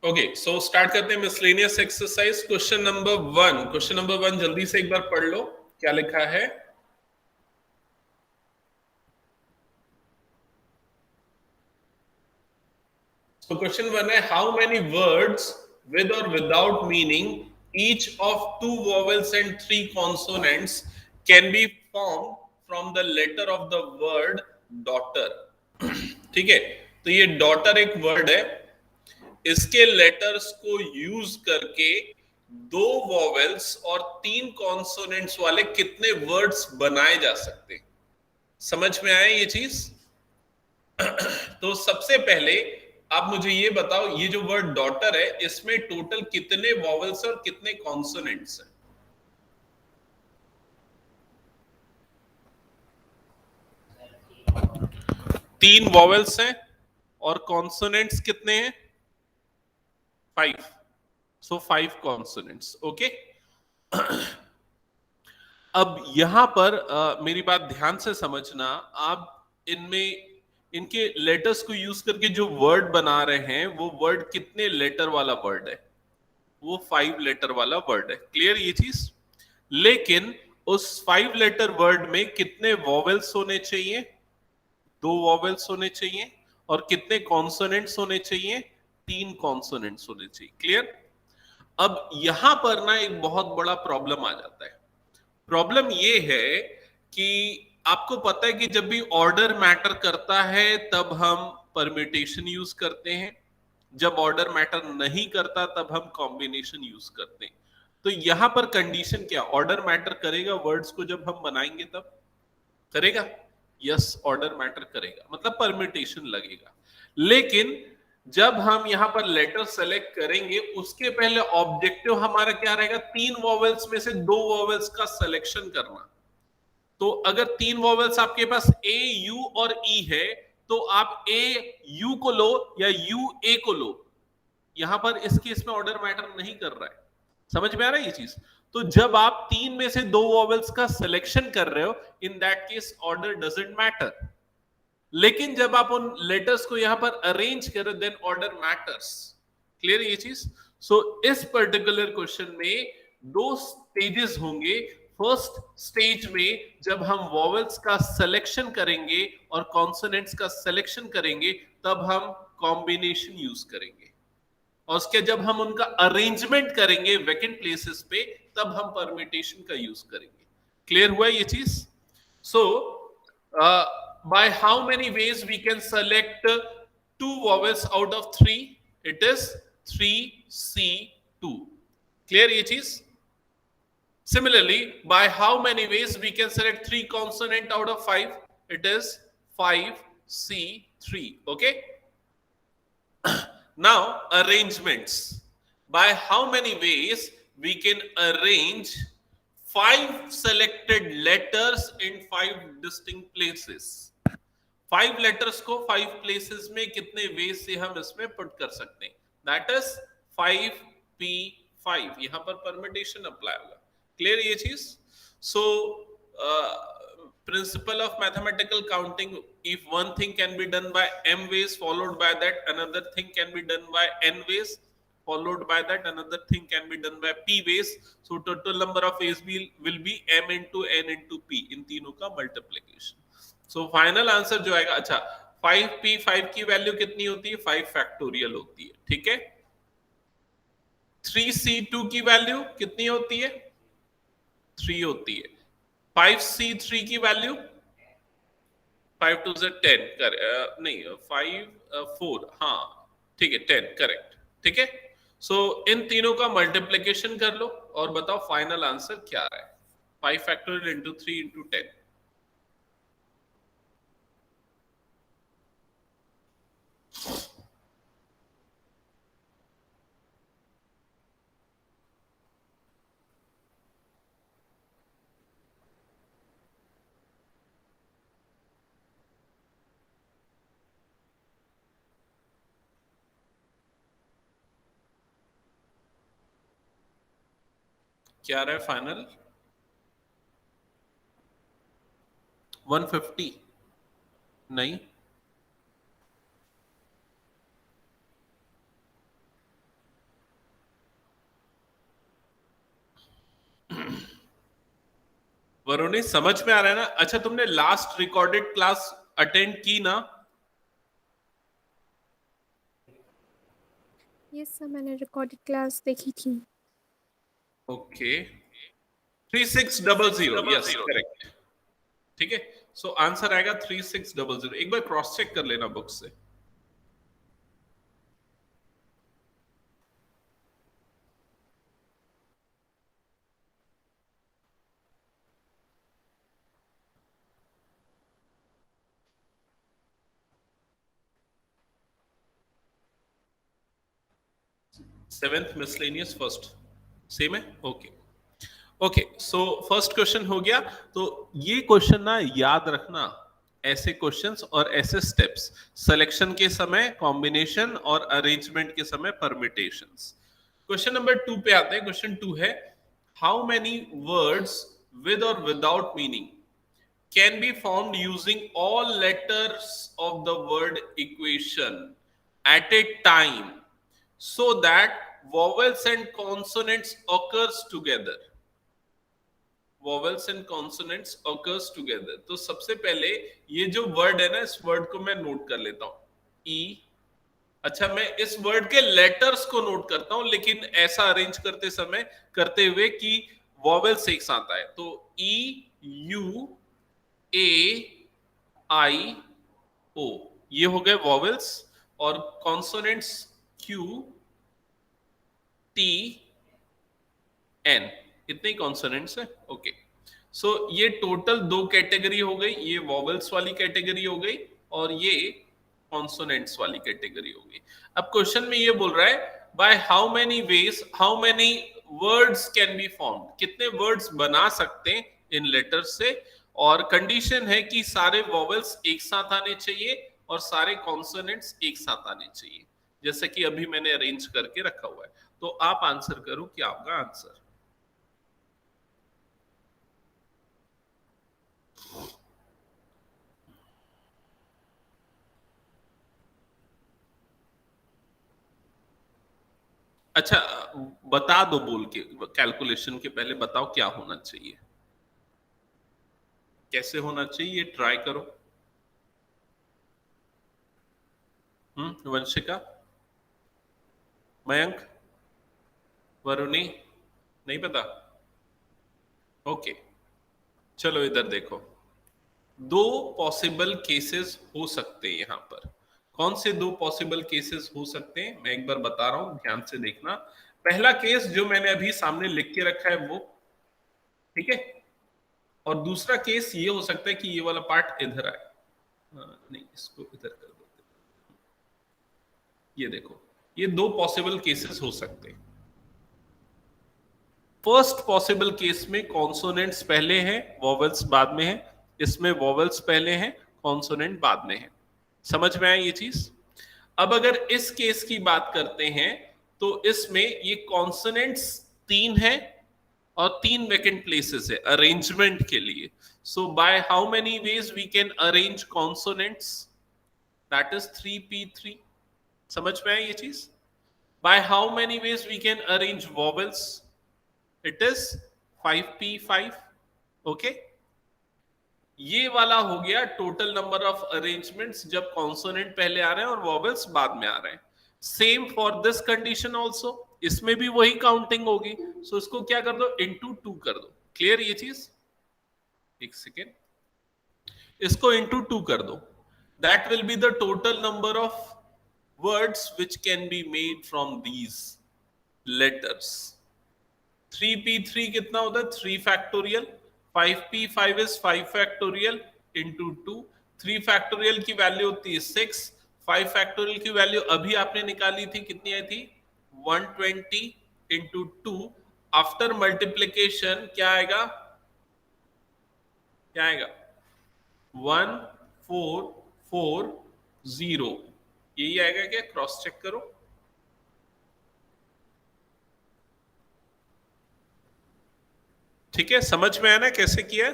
Okay, so start करते हैं miscellaneous exercise. Question number 1 जल्दी से एक बार पढ़ लो, क्या लिखा है। So question 1 है, how many words with or without meaning, each of 2 vowels and 3 consonants can be formed from the letter of the word daughter। ठीक है, तो ये डॉटर एक वर्ड है, इसके लेटर्स को यूज करके 2 वॉवेल्स और 3 कॉन्सोनेंट्स वाले कितने वर्ड्स बनाए जा सकते हैं। समझ में आया ये चीज? तो सबसे पहले आप मुझे ये बताओ, ये जो वर्ड डॉटर है इसमें टोटल कितने वॉवेल्स और कितने कॉन्सोनेंट्स हैं? तीन वॉवेल्स हैं और कॉन्सोनेंट्स कितने हैं? 5। सो 5 कॉन्सोनेंट्स। ओके, अब यहां पर मेरी बात ध्यान से समझना। आप इनमें इनके लेटर्स को यूज करके जो वर्ड बना रहे हैं वो वर्ड कितने लेटर वाला वर्ड है? वो 5 लेटर वाला वर्ड है। क्लियर ये चीज? लेकिन उस 5 लेटर वर्ड में कितने वॉवेल्स होने चाहिए? 2 वॉवेल्स होने चाहिए। और कितने कॉन्सोनेंट्स होने चाहिए? 3 कॉन्सोनेंट्स होने चाहिए। क्लियर? अब यहां पर ना एक बहुत बड़ा प्रॉब्लम आ जाता है। प्रॉब्लम ये है कि आपको पता है कि जब भी ऑर्डर मैटर करता है तब हम परम्यूटेशन यूज करते हैं, जब ऑर्डर मैटर नहीं करता तब हम कॉम्बिनेशन यूज करते हैं। तो यहां पर कंडीशन क्या? ऑर्डर मैटर करेगा वर्ड्स को जब हम बनाएंगे तब करेगा। यस, ऑर्डर मैटर करेगा, मतलब परम्यूटेशन लगेगा। लेकिन जब हम यहां पर लेटर सेलेक्ट करेंगे उसके पहले ऑब्जेक्टिव हमारा क्या रहेगा? 3 वॉवेल्स में से 2 वॉवेल्स का सिलेक्शन करना। तो अगर 3 वॉवेल्स आपके पास ए, यू और ई है तो आप ए यू को लो या यू ए को लो। यहां पर इस केस में ऑर्डर मैटर नहीं कर रहा है। समझ में आ रहा है ये चीज? तो जब आप 3 में से 2 वॉवेल्स का सिलेक्शन कर रहे हो, in that case order doesn't matter. लेकिन जब आप उन लेटर्स को यहां पर अरेंज करो देन ऑर्डर मैटर्स। क्लियर ये चीज? सो इस पर्टिकुलर क्वेश्चन में 2 स्टेजेस होंगे। फर्स्ट स्टेज में जब हम वॉवेल्स का सिलेक्शन करेंगे और कॉन्सोनेंट्स का सिलेक्शन करेंगे तब हम कॉम्बिनेशन यूज करेंगे, और उसके जब हम उनका अरेंजमेंट करेंगे वैकेंट प्लेसेस पे तब हम परम्यूटेशन का यूज करेंगे। क्लियर हुआ ये चीज? सो by how many ways we can select 2 vowels out of 3? It is 3C2. Clear ये चीज? Similarly, by how many ways we can select 3 consonant out of 5? It is 5C3. Okay. Now arrangements. By how many ways we can arrange 5 selected letters in 5 distinct places? 5 letters को 5 places में कितने वे से हम इसमें put कर सकते हैं? That is 5P5। यहां पर परम्यूटेशन अप्लाई होगा। क्लियर ये चीज? So principle of mathematical counting, if one thing can be done by m ways, followed by that another thing can be done by n ways, followed by that another thing can be done by p ways, so total number of ways will be m into n into p, इन तीनों का multiplication. So final answer जो आएगा, अच्छा 5P5 की value कितनी होती है? 5 factorial होती है। ठीक है। 3C2 की वैल्यू कितनी होती है? 3 होती है। 5C3 की वैल्यू 5 2 10 नहीं 5 4, हाँ ठीक है 10 करेक्ट। ठीक है। सो इन तीनों का मल्टीप्लिकेशन कर लो और बताओ फाइनल आंसर क्या है। 5 फैक्टोरियल इंटू 3 इंटू 10। क्या रहा है फाइनल? 150? नहीं, वरुणी समझ में आ रहा है ना? अच्छा, तुमने लास्ट रिकॉर्डेड क्लास अटेंड की ना? यस सर, मैंने रिकॉर्डेड क्लास देखी थी। Okay, 3600, yes correct. ठीक है, सो आंसर आएगा 3600। एक बार क्रॉस चेक कर लेना बुक से। सेवेंथ मिसलेनियस फर्स्ट सेम है। Okay okay, so first question हो गया। तो ये क्वेश्चन ना याद रखना, ऐसे क्वेश्चंस और ऐसे स्टेप्स, सिलेक्शन के समय कॉम्बिनेशन और अरेंजमेंट के समय परमिटेशंस। क्वेश्चन नंबर 2 पे आते हैं। क्वेश्चन 2 है, हाउ मेनी वर्ड्स विद और without meaning can be found using all letters of the word equation at a time so that vowels and consonants occurs together. vowels and consonants occurs together. तो सबसे पहले ये जो word है ना, इस word को मैं नोट कर लेता हूं, ई। अच्छा, मैं इस वर्ड के लेटर्स को नोट करता हूं, लेकिन ऐसा अरेंज करते समय करते हुए कि वॉवेल्स एक साथ आए। तो ई, यू, ए, आई, ओ, ये हो गए वॉवेल्स। और कॉन्सोनेंट्स क्यू, टी, एन, इतने कॉन्सोनेंट्स है। ओके, सो ये टोटल दो कैटेगरी हो गई, ये वॉवेल्स वाली कैटेगरी हो गई और ये कॉन्सोनेंट्स वाली कैटेगरी हो गई। अब क्वेश्चन में ये बोल रहा है, bye how many veg how many words can be formed, कितने वर्ड्स बना सकते हैं इन लेटर्स से। और कंडीशन है कि सारे वॉवेल्स एक साथ आने चाहिए और सारे कॉन्सोनेंट्स एक साथ आने चाहिए, जैसे कि अभी मैंने अरेंज करके रखा हुआ है। तो आप आंसर करो, क्या आपका आंसर? अच्छा, बता दो बोल के, कैलकुलेशन के पहले बताओ क्या होना चाहिए, कैसे होना चाहिए, ट्राई करो। वंशिका, मयंक, वरुणी, नहीं पता? ओके, चलो इधर देखो। दो पॉसिबल केसेस हो सकते हैं यहां पर। कौन से दो पॉसिबल केसेस हो सकते हैं, मैं एक बार बता रहा हूं, ध्यान से देखना। पहला केस जो मैंने अभी सामने लिख के रखा है वो, ठीक है। और दूसरा केस ये हो सकता है कि ये वाला पार्ट इधर आए। नहीं, इसको इधर कर देते। ये देखो, ये दो पॉसिबल केसेस हो सकते हैं। फर्स्ट पॉसिबल केस में कॉन्सोनेंट्स पहले हैं, वॉवेल्स बाद में है। इसमें वॉवेल्स पहले हैं, कॉन्सोनेंट बाद में है। समझ में आया ये चीज? अब अगर इस केस की बात करते हैं तो इसमें ये कॉन्सोनेंट्स तीन है और तीन वेकेंट प्लेसेस है अरेंजमेंट के लिए। So by how many ways we can arrange consonants? That is 3p3। समझ में आया ये चीज? By how many ways we can arrange vowels? It is 5p5। Okay, ये वाला हो गया टोटल नंबर ऑफ अरेंजमेंट्स जब कॉन्सोनेंट पहले आ रहे हैं और वॉवेल्स बाद में आ रहे हैं। Same for this condition also, इसमें भी वही काउंटिंग होगी। सो इसको क्या कर दो, इंटू 2 कर दो। क्लियर ये चीज? एक सेकेंड, इसको इंटू 2 कर दो। That will be the total number of words which can be made from these letters. 3p3 कितना होता है? 3 factorial. 5p5 is 5 factorial into 2। 3 factorial की वैल्यू होती है 6। 5 फैक्टोरियल की वैल्यू अभी आपने निकाली थी, कितनी आई थी? 120 इंटू 2। आफ्टर मल्टीप्लीकेशन क्या आएगा? क्या आएगा? 1440। यही आएगा क्या? क्रॉस चेक करो। ठीक है, समझ में आया ना कैसे किया?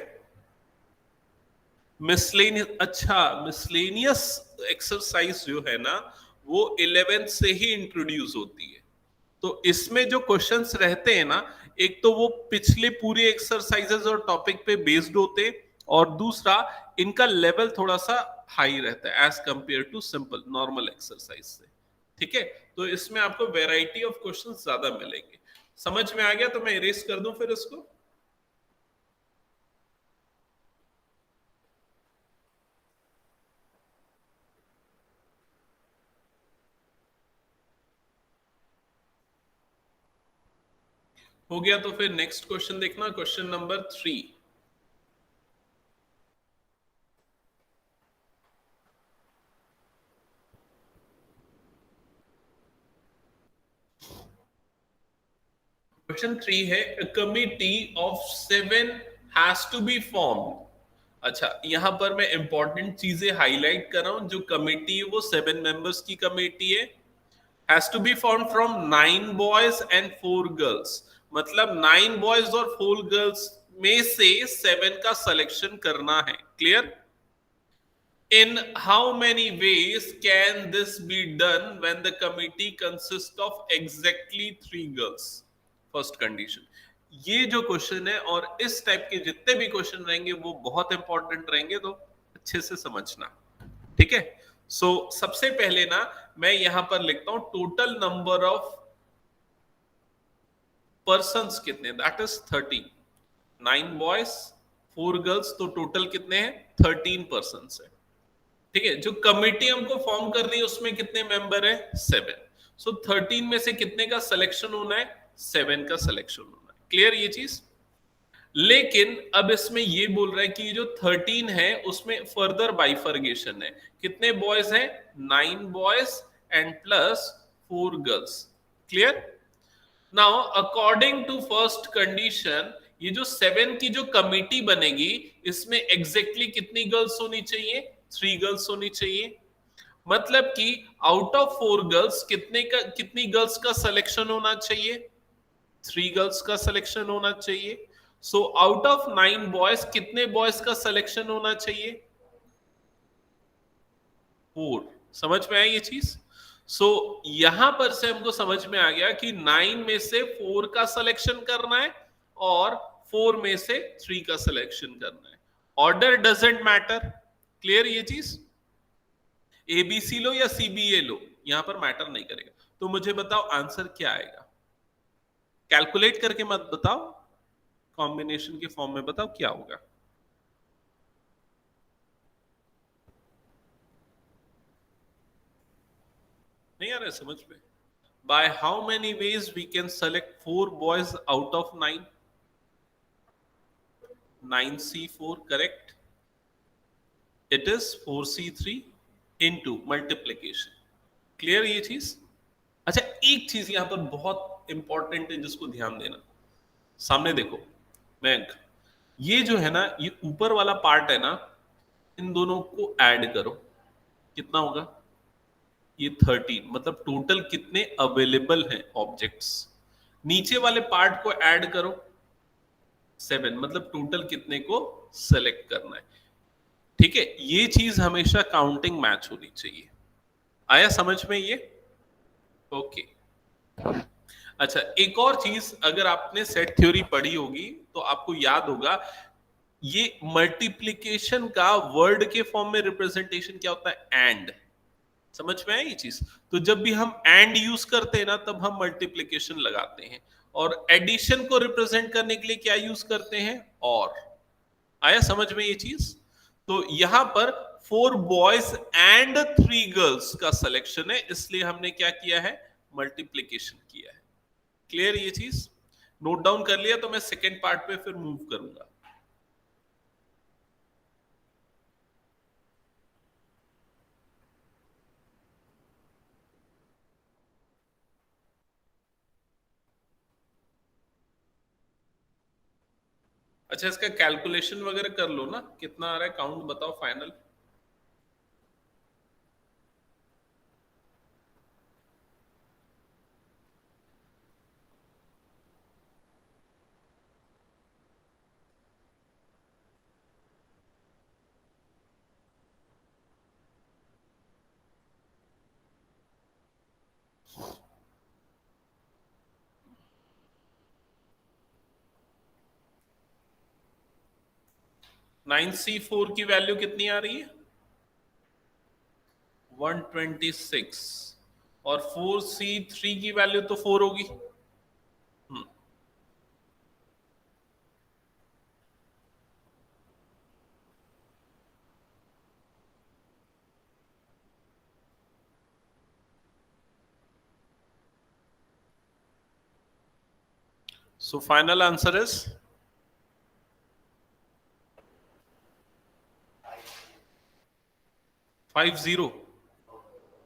मिसलेनियस, अच्छा, मिसलेनियस एक्सरसाइज जो है ना, वो 11th से ही इंट्रोड्यूस होती है। तो इसमें जो क्वेश्चंस रहते हैं ना, एक तो वो पिछले पूरे एक्सरसाइजेस और टॉपिक पे बेस्ड होते, और दूसरा इनका लेवल थोड़ा सा हाई रहता है as compared to simple normal exercise से। ठीक है, तो इसमें आपको वेराइटी ऑफ क्वेश्चंस ज्यादा मिलेंगे। समझ में आ गया? तो मैं इरेज कर दूं फिर इसको। हो गया, तो फिर नेक्स्ट क्वेश्चन देखना, क्वेश्चन नंबर 3। क्वेश्चन 3 है, a committee of 7 has to be formed। अच्छा, यहां पर मैं इंपॉर्टेंट चीजें हाईलाइट कर रहा हूं। जो कमेटी है वो 7 मेंबर्स की कमेटी है। Has to be form from 9 boys and 4 girls. मतलब 9 बॉयज और 4 गर्ल्स में से 7 का सिलेक्शन करना है। Clear? In how many ways can this be done when the committee consists of exactly 3 girls? First condition। ये जो क्वेश्चन है और इस टाइप के जितने भी क्वेश्चन रहेंगे वो बहुत इंपॉर्टेंट रहेंगे, तो अच्छे से समझना। ठीक है, सो सबसे पहले ना मैं यहां पर लिखता हूं टोटल नंबर ऑफ पर्सन्स कितने, दैट इज 13। 9 बॉयज 4 गर्ल्स, तो टोटल कितने हैं? 13 पर्सन है। ठीक है, जो कमेटी हमको फॉर्म करनी है उसमें कितने मेंबर है? 7। सो 13 में से कितने का सिलेक्शन होना है? 7 का सिलेक्शन होना है। क्लियर ये चीज? लेकिन अब इसमें ये बोल रहा है कि जो 13 है उसमें फर्दर बाइफर्गेशन है। कितने बॉयज हैं? 9 boys and plus 4 girls. Clear? Now according to first condition, ये जो 7 की जो कमिटी बनेगी इसमें एग्जैक्टली कितनी गर्ल्स होनी चाहिए? 3 गर्ल्स होनी चाहिए। मतलब कि आउट ऑफ 4 गर्ल्स कितनी गर्ल्स का सिलेक्शन होना चाहिए? 3 गर्ल्स का सिलेक्शन होना चाहिए। सो आउट ऑफ 9 बॉयज कितने बॉयज का सिलेक्शन होना चाहिए? 4। समझ में आई ये चीज? सो यहां पर से हमको समझ में आ गया कि 9 में से 4 का सिलेक्शन करना है और 4 में से 3 का सिलेक्शन करना है। Order doesn't matter. क्लियर ये चीज? एबीसी लो या सीबीए लो, यहां पर मैटर नहीं करेगा। तो मुझे बताओ आंसर क्या आएगा? कैलकुलेट करके मत बताओ, कॉम्बिनेशन के फॉर्म में बताओ क्या होगा। नहीं आ रहा है समझ में? By how many ways we can select 4 boys out of 9? 9C4 correct. It is 4C3 into multiplication. Clear ये चीज? अच्छा, एक चीज यहां पर बहुत इंपॉर्टेंट है जिसको ध्यान देना। सामने देखो मयंक, ये जो है ना, ये ऊपर वाला पार्ट है ना, इन दोनों को ऐड करो। कितना होगा? ये 13। मतलब टोटल कितने अवेलेबल हैं ऑब्जेक्ट्स। नीचे वाले पार्ट को ऐड करो, 7। मतलब टोटल कितने को सेलेक्ट करना है। ठीक है, ये चीज हमेशा काउंटिंग मैच होनी चाहिए। आया समझ में ये? ओके। अच्छा, एक और चीज, अगर आपने सेट थ्योरी पढ़ी होगी तो आपको याद होगा, ये मल्टीप्लीकेशन का वर्ड के फॉर्म में रिप्रेजेंटेशन क्या होता है? एंड। समझ में आई ये चीज? तो जब भी हम एंड यूज करते हैं ना, तब हम मल्टीप्लीकेशन लगाते हैं। और एडिशन को रिप्रेजेंट करने के लिए क्या यूज करते हैं? और। आया समझ में ये चीज? तो यहां पर 4 बॉयज एंड 3 गर्ल्स का सिलेक्शन है, इसलिए हमने क्या किया है? मल्टीप्लीकेशन किया है। क्लियर ये चीज? नोट डाउन कर लिया? तो मैं सेकेंड पार्ट पे फिर मूव करूंगा। अच्छा, इसका कैलकुलेशन वगैरह कर लो ना, कितना आ रहा है काउंट बताओ फाइनल। 9C4 की वैल्यू कितनी आ रही है? 126। और 4C3 की वैल्यू तो 4 होगी। So final answer is 50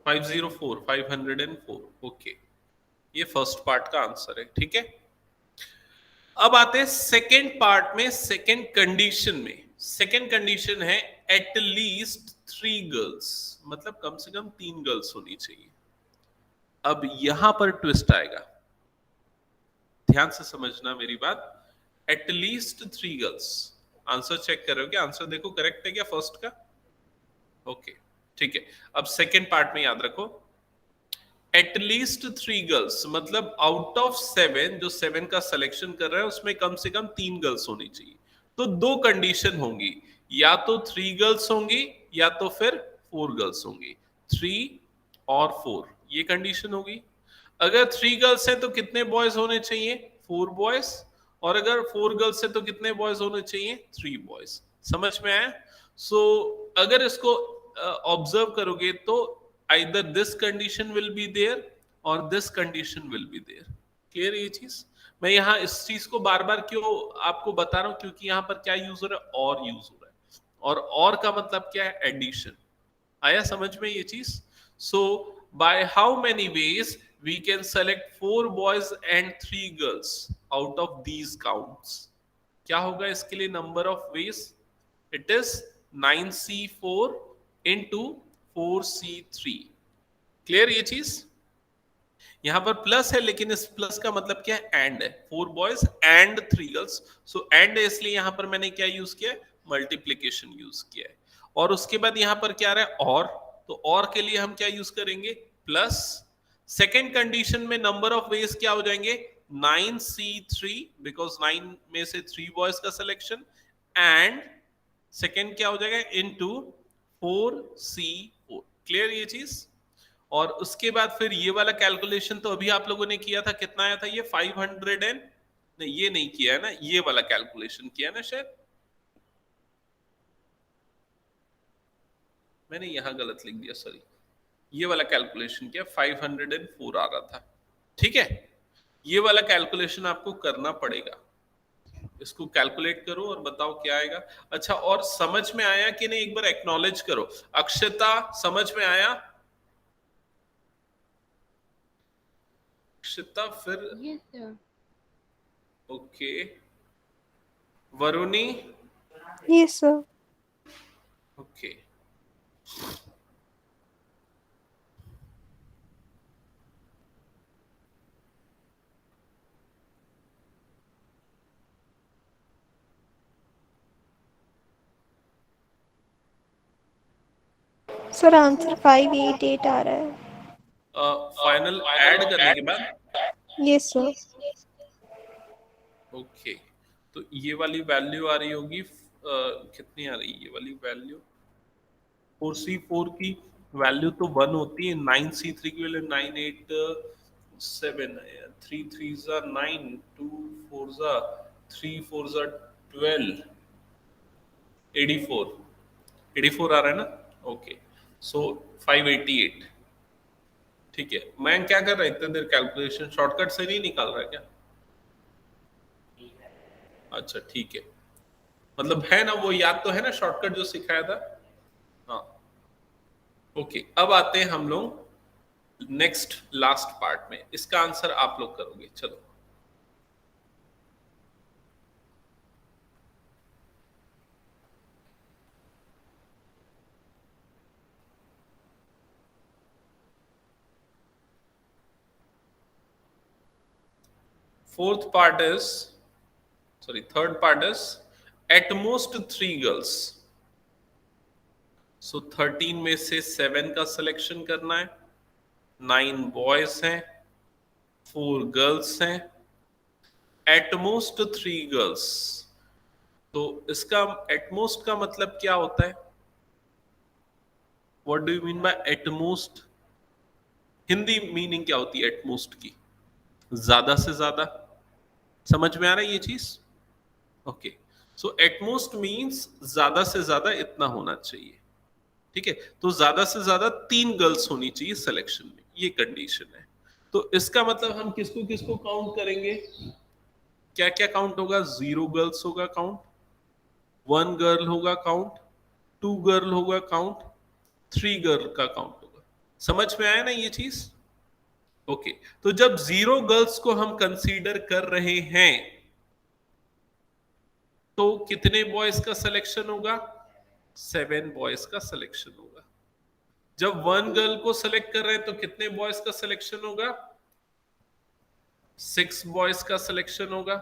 504 504। Okay, ये फर्स्ट पार्ट का आंसर है। ठीक है, अब आते हैं सेकेंड पार्ट में, सेकेंड कंडीशन में। सेकेंड कंडीशन है एट लीस्ट 3 गर्ल्स, मतलब कम से कम 3 गर्ल्स होनी चाहिए। अब यहां पर ट्विस्ट आएगा, ध्यान से समझना मेरी बात। At least 3 girls, answer check करोगे, आंसर देखो करेक्ट है क्या फर्स्ट का? ओके, ठीक है। अब सेकेंड पार्ट में याद रखो, एट लीस्ट 3 गर्ल्स मतलब आउट ऑफ 7, जो 7 का सिलेक्शन कर रहा है उसमें कम से कम 3 गर्ल्स होनी चाहिए। तो 2 कंडीशन होंगी, या तो 3 गर्ल्स होंगी या तो फिर 4 गर्ल्स होंगी। 3 और 4 ये कंडीशन होगी। अगर 3 गर्ल्स हैं तो कितने बॉयज होने चाहिए? 4 बॉयज। और अगर 4 गर्ल्स है तो कितने बॉयज होने चाहिए? 3 बॉयज। समझ में आया? सो अगर इसको ऑब्जर्व करोगे तो either this condition will be there or this condition will be there। Clear ये चीज? मैं यहाँ इस चीज को बार बार क्यों आपको बता रहा हूं, क्योंकि यहाँ पर क्या यूज हो रहा है? और यूज हो रहा है। और का मतलब क्या है? एडिशन। आया समझ में ये चीज? So by how many ways we can select 4 boys and 3 girls out of these counts? क्या होगा इसके लिए number of ways? It is 9C4 into 4C3। Clear ये चीज? यहां पर प्लस है, लेकिन इस प्लस का मतलब क्या है? एंड है। 4 boys and 3 girls. So and है, इसलिए यहां पर मैंने क्या यूज किया है? मल्टीप्लीकेशन यूज किया है। और उसके बाद यहां पर क्या आ रहा है? और। तो और के लिए हम क्या यूज करेंगे? प्लस। सेकेंड कंडीशन में नंबर ऑफ वेज क्या हो जाएंगे? 9C3, बिकॉज 9 में से 3 बॉयज का सिलेक्शन, एंड सेकेंड क्या हो जाएगा? Into 4C4। क्लियर ये चीज? और उसके बाद फिर ये वाला कैलकुलेशन तो अभी आप लोगों ने किया था, कितना आया था ये? 500 एंड नहीं, ये नहीं किया है ना, ये वाला कैलकुलेशन किया ना शायद। मैंने यहां गलत लिख दिया, सॉरी। ये वाला कैलकुलेशन किया, 504 आ रहा था। ठीक है, ये वाला कैलकुलेशन आपको करना पड़ेगा। इसको कैलकुलेट करो और बताओ क्या आएगा। अच्छा, और समझ में आया कि नहीं? एक बार एक्नॉलेज करो। अक्षता, समझ में आया? अक्षता, फिर Yes, sir. Okay. Varuni, Yes, sir. Okay. Sir answer 588 आ रहा है। फाइनल ऐड करने के बाद यस सर। ओके, तो ये वाली वैल्यू आ रही होगी, कितनी आ रही है ये वाली वैल्यू? 4C4 की वैल्यू तो 1 होती है, 9C3 की वैल्यू 987 है। 3 3 जा 9, 2 4 जा 3 4 जा 12, 84। 84 आ रहा है ना? ओके, सो 588। ठीक है, मैं क्या कर रहा है इतने देर? कैलकुलेशन शॉर्टकट से नहीं निकाल रहा है क्या? अच्छा ठीक है, मतलब है ना, वो याद तो है ना शॉर्टकट जो सिखाया था? हाँ, ओके। अब आते हैं हम लोग नेक्स्ट लास्ट पार्ट में। इसका आंसर आप लोग करोगे, चलो। Fourth part is, sorry third part is at most 3 girls. So 13 में से 7 का सिलेक्शन करना है। 9 बॉयज हैं, 4 गर्ल्स हैं, एट मोस्ट 3 गर्ल्स। तो इसका एटमोस्ट का मतलब क्या होता है? What do you mean by at most? Hindi meaning क्या होती है एटमोस्ट की? ज्यादा से ज्यादा। समझ में आ रहा है ये चीज? ओके, सो एटमोस्ट मींस ज्यादा से ज्यादा इतना होना चाहिए। ठीक है, तो ज्यादा से ज्यादा 3 गर्ल्स होनी चाहिए सिलेक्शन में, ये कंडीशन है। तो इसका मतलब हम किसको किसको काउंट करेंगे? क्या क्या काउंट होगा? 0 गर्ल्स होगा काउंट, 1 गर्ल होगा काउंट, 2 गर्ल होगा काउंट, 3 गर्ल का काउंट होगा। समझ में आया ना ये चीज? ओके, तो जब 0 गर्ल्स को हम कंसीडर कर रहे हैं तो कितने बॉयज का सिलेक्शन होगा? 7 बॉयज का सिलेक्शन होगा। जब 1 गर्ल को सिलेक्ट कर रहे हैं तो कितने बॉयज का सिलेक्शन होगा? 6 बॉयज का सिलेक्शन होगा।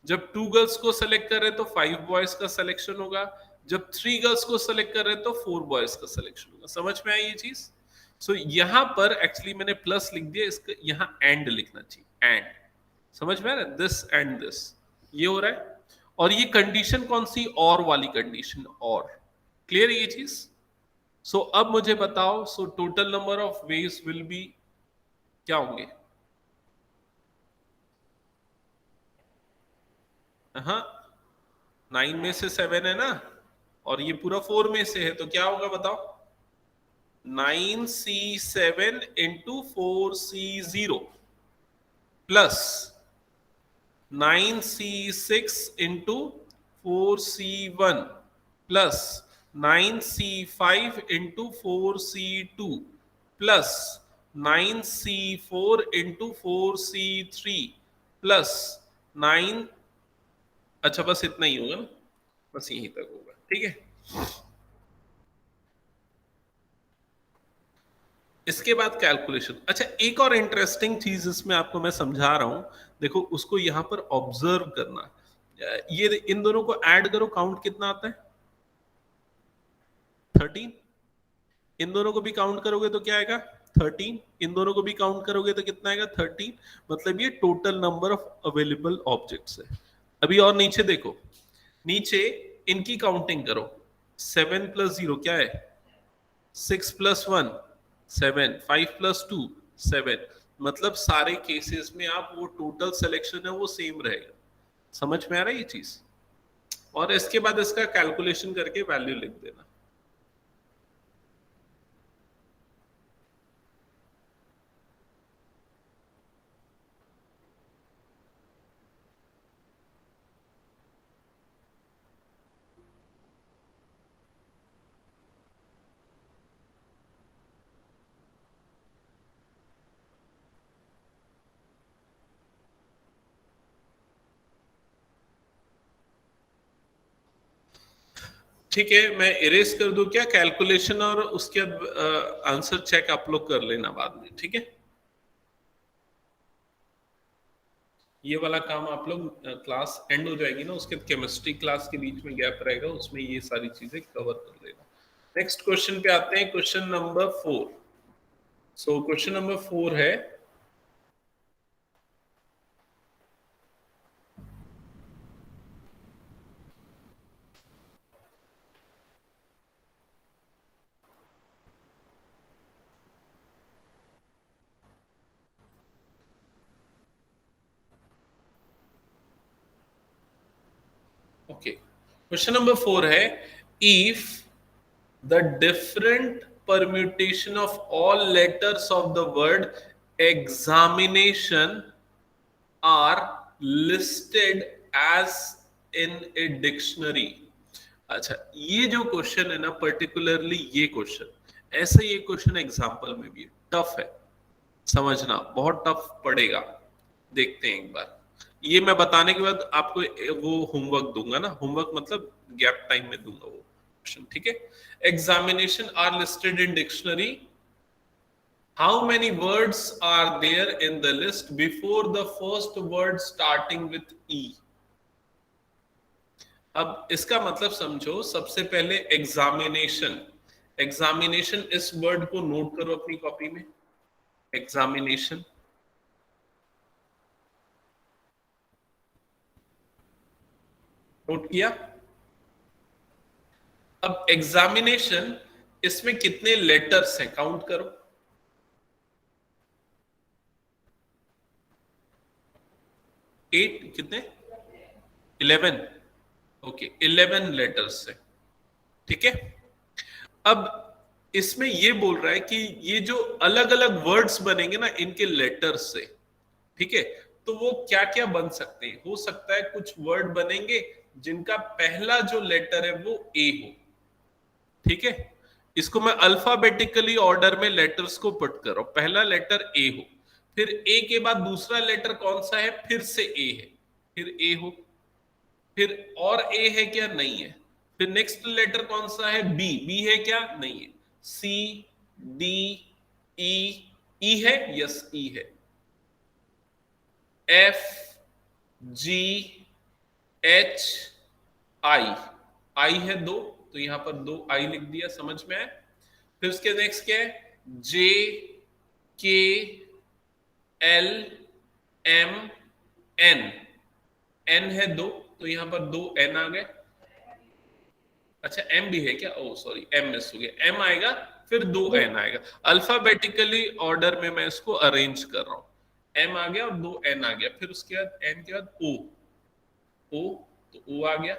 जब 2 गर्ल्स को सिलेक्ट कर रहे हैं तो 5 बॉयज का सिलेक्शन होगा। जब 3 गर्ल्स को सिलेक्ट कर रहे हैं तो 4 बॉयज का सिलेक्शन होगा। समझ में आई ये चीज? सो यहां पर एक्चुअली मैंने प्लस लिख दिया, इसका यहां एंड लिखना चाहिए, एंड। समझ में आ रहा है? दिस एंड दिस, ये हो रहा है। और ये कंडीशन कौन सी? और वाली कंडीशन, और। क्लियर है ये चीज? सो अब मुझे बताओ, so total number of veg will be क्या होंगे? हाँ, 9 में से 7 है ना, और ये पूरा 4 में से है, तो क्या होगा बताओ? 9C7 into 4C0 plus 9C6 into 4C1 plus 9C5 into 4C2 plus 9C4 into 4C3 plus 9। अच्छा, बस इतना ही होगा ना? बस यहीं तक होगा, ठीक है। इसके बाद कैलकुलेशन। अच्छा, एक और इंटरेस्टिंग चीज इसमें आपको मैं समझा रहा हूं, देखो उसको यहां पर ऑब्जर्व करना। ये इन दोनों को ऐड करो, काउंट कितना आता है? 13। इन दोनों को भी काउंट करोगे तो क्या आएगा? 13। इन दोनों को भी काउंट करोगे तो कितना आएगा? 13। मतलब ये total number of available objects है। अभी और नीचे देखो, नीचे इनकी काउंटिंग करो। 7 प्लस 0 क्या है? 6 प्लस 1 7, 5 प्लस 2 7। मतलब सारे केसेस में आप वो टोटल सिलेक्शन है वो सेम रहेगा। समझ में आ रहा है ये चीज? और इसके बाद इसका कैलकुलेशन करके वैल्यू लिख देना। ठीक है, मैं इरेज कर दूं क्या कैलकुलेशन, और उसके बाद आंसर चेक आप लोग कर लेना बाद में, ठीक है? ये वाला काम आप लोग क्लास एंड हो जाएगी ना, उसके केमिस्ट्री क्लास के बीच में गैप रहेगा, उसमें ये सारी चीजें कवर कर लेना। नेक्स्ट क्वेश्चन पे आते हैं, question number 4। So question number 4 है, ओके, क्वेश्चन नंबर 4 है, if the different permutation of all letters of the word examination are listed as in a dictionary। अच्छा, ये जो क्वेश्चन है ना, पर्टिकुलरली ये क्वेश्चन, ऐसे ये क्वेश्चन एग्जाम्पल में भी टफ है, समझना बहुत टफ पड़ेगा। देखते हैं एक बार, ये मैं बताने के बाद आपको वो होमवर्क दूंगा ना, होमवर्क मतलब गैप टाइम में दूंगा वो क्वेश्चन, ठीक है? Examination are listed in dictionary, how many words are there in the list before the first word starting with E. अब इसका मतलब समझो, सबसे पहले एग्जामिनेशन, एग्जामिनेशन इस वर्ड को नोट करो अपनी कॉपी में, एग्जामिनेशन। नोट किया? अब एग्जामिनेशन, इसमें कितने लेटर्स हैं काउंट करो। 8 कितने, 11, ओके 11 लेटर्स है, ठीक है। अब इसमें ये बोल रहा है कि ये जो अलग अलग वर्ड्स बनेंगे ना इनके लेटर्स से, ठीक है, तो वो क्या क्या बन सकते हैं। हो सकता है कुछ वर्ड बनेंगे जिनका पहला जो लेटर है वो ए हो, ठीक है। इसको मैं अल्फाबेटिकली ऑर्डर में लेटर्स को पुट कर रहा हूं, पहला लेटर ए हो, फिर ए के बाद दूसरा लेटर कौन सा है, फिर से ए है, फिर ए हो, फिर और ए है क्या, नहीं है, फिर नेक्स्ट लेटर कौन सा है, बी, बी है क्या, नहीं है, सी, डी, ई, ई है, यस ई है, एफ, जी, एच, आई, आई है दो, तो यहां पर दो आई लिख दिया, समझ में आया। फिर उसके नेक्स्ट क्या है, जे, के, एल, एम, एन, एन है दो, तो यहां पर दो एन आ गए। अच्छा एम भी है क्या, ओ सॉरी एम मिस हो गया, एम आएगा फिर दो एन आएगा। अल्फाबेटिकली ऑर्डर में मैं इसको अरेंज कर रहा हूं, एम आ गया और दो एन आ गया, फिर उसके बाद एन के बाद ओ, ओ तो ओ आ गया,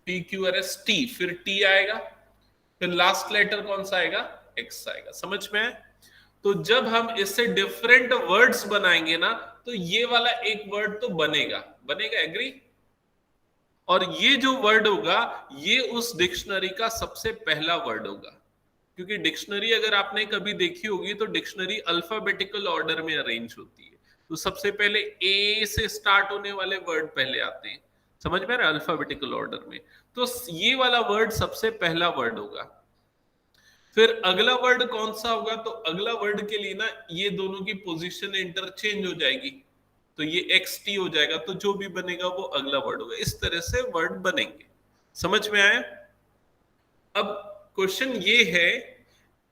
P Q R S T, फिर टी आएगा, फिर लास्ट लेटर कौन सा आएगा, एक्स आएगा, समझ में है। तो जब हम इससे डिफरेंट वर्ड्स बनाएंगे ना, तो ये वाला एक वर्ड तो बनेगा, बनेगा, एग्री। और ये जो वर्ड होगा ये उस डिक्शनरी का सबसे पहला वर्ड होगा, क्योंकि डिक्शनरी अगर आपने कभी देखी होगी तो डिक्शनरी अल्फाबेटिकल ऑर्डर में अरेंज होती है, तो सबसे पहले ए से स्टार्ट होने वाले वर्ड पहले आते हैं, समझ में आ रहा है, अल्फाबेटिकल ऑर्डर में। तो ये वाला वर्ड सबसे पहला वर्ड होगा। फिर अगला वर्ड कौन सा होगा, तो अगला वर्ड के लिए ना ये दोनों की पोजीशन इंटरचेंज हो जाएगी, तो ये एक्स टी हो जाएगा, तो जो भी बनेगा वो अगला वर्ड होगा। इस तरह से वर्ड बनेंगे, समझ में आया। अब क्वेश्चन ये है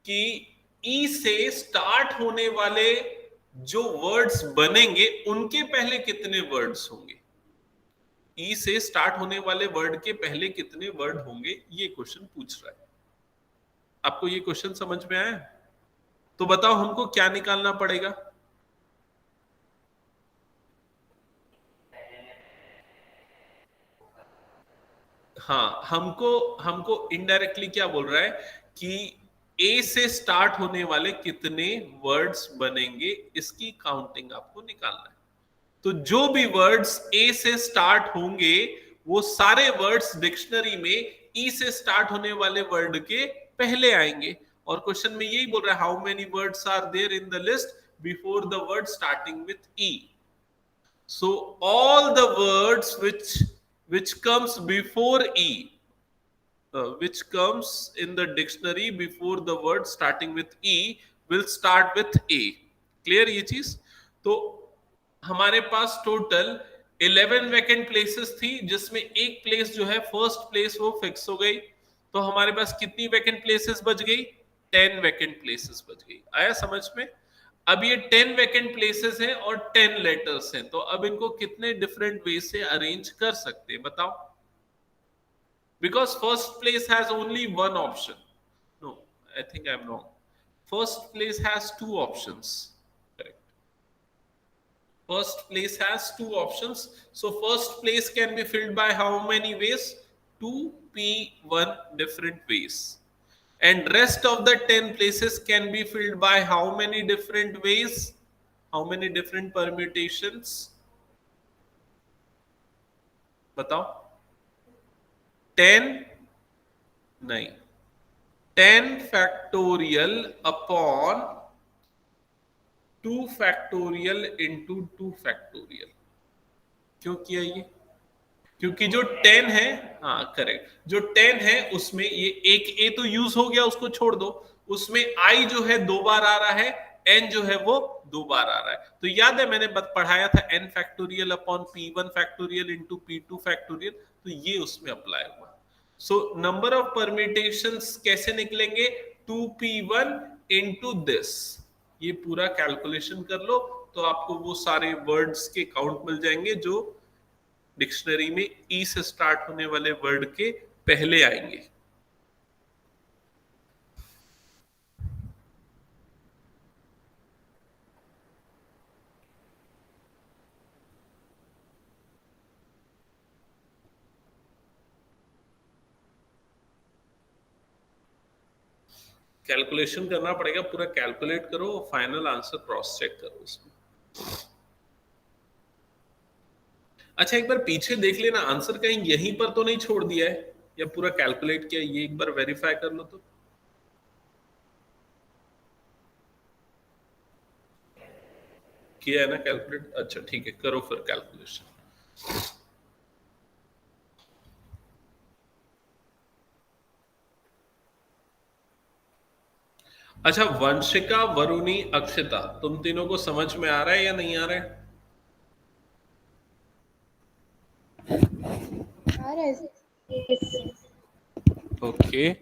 कि ई से स्टार्ट होने वाले जो वर्ड्स बनेंगे उनके पहले कितने वर्ड्स होंगे, ई से स्टार्ट होने वाले वर्ड के पहले कितने वर्ड होंगे, ये क्वेश्चन पूछ रहा है। आपको ये क्वेश्चन समझ में आया, तो बताओ हमको क्या निकालना पड़ेगा। हाँ, हमको हमको इनडायरेक्टली क्या बोल रहा है कि ए से स्टार्ट होने वाले कितने वर्ड्स बनेंगे, इसकी काउंटिंग आपको निकालना है। तो जो भी वर्ड्स ए से स्टार्ट होंगे वो सारे वर्ड्स डिक्शनरी में ई से स्टार्ट होने वाले वर्ड के पहले आएंगे। और क्वेश्चन में यही बोल रहा है, how many words are there in the list before the word starting with E. So all the words which comes before e, which comes in the dictionary before the word starting with e will start with a. Clear ये चीज। तो हमारे पास total 11 vacant places थी, जिसमें एक place जो है first place वो फिक्स हो गई, तो हमारे पास कितनी वैकेंट प्लेसेस बच गई, 10 वैकेंट प्लेसेस बच गई। आया समझ में। अब ये 10 वैकेंट प्लेसेस हैं और 10 लेटर्स हैं, तो अब इनको कितने डिफरेंट वे से अरेंज कर सकते हैं बताओ। Because first place has only one option, no I think I am wrong, first place has two options, correct, first place has two options, so first place can be filled by how many ways, 2p1 different ways, and rest of the 10 places can be filled by how many different ways, how many different permutations, बताओ। 10 नहीं, 10 factorial upon 2 factorial into 2 factorial। क्यों किया ये, क्योंकि जो 10 है, हाँ correct, जो 10 है उसमें ये एक ए तो यूज हो गया, उसको छोड़ दो, उसमें आई जो है 2 बार आ रहा है, एन जो है वो 2 बार आ रहा है। तो याद है मैंने पढ़ाया था n factorial upon p1 factorial into p2 factorial, तो ये उसमें अप्लाई हुआ। सो नंबर ऑफ परम्यूटेशंस कैसे निकलेंगे, 2p1 इनटू दिस, ये पूरा कैलकुलेशन कर लो तो आपको वो सारे वर्ड्स के काउंट मिल जाएंगे जो डिक्शनरी में ई से स्टार्ट होने वाले वर्ड के पहले आएंगे। कैलकुलेशन करना पड़ेगा, पूरा कैलकुलेट करो, फाइनल आंसर क्रॉस चेक करो उसमें। अच्छा, एक बार पीछे देख लेना, आंसर कहीं यहीं पर तो नहीं छोड़ दिया है, या पूरा कैलकुलेट किया, ये एक बार वेरीफाई कर लो तो। किया है ना कैलकुलेट? अच्छा ठीक है, करो फिर कैलकुलेशन। अच्छा, वंशिका, वरुणी, अक्षिता, तुम तीनों को समझ में आ रहा है या नहीं आ रहा है? आ रहा है। ओके।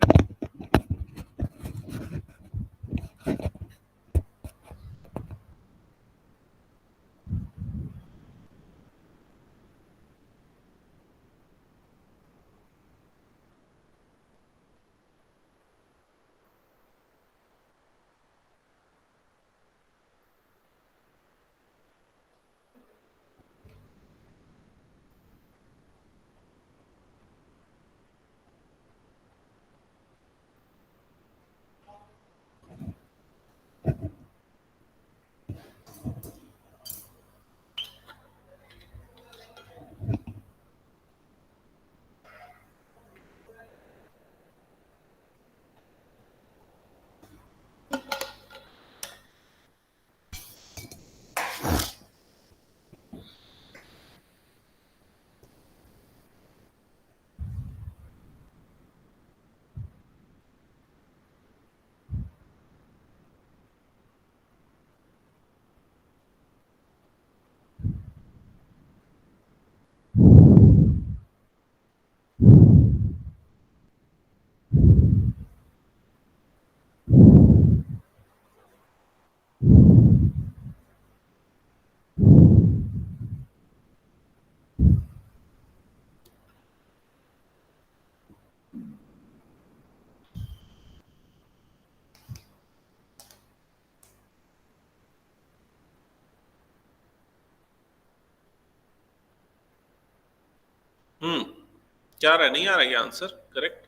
क्या आ रहा है? नहीं आ रहा ये आंसर करेक्ट?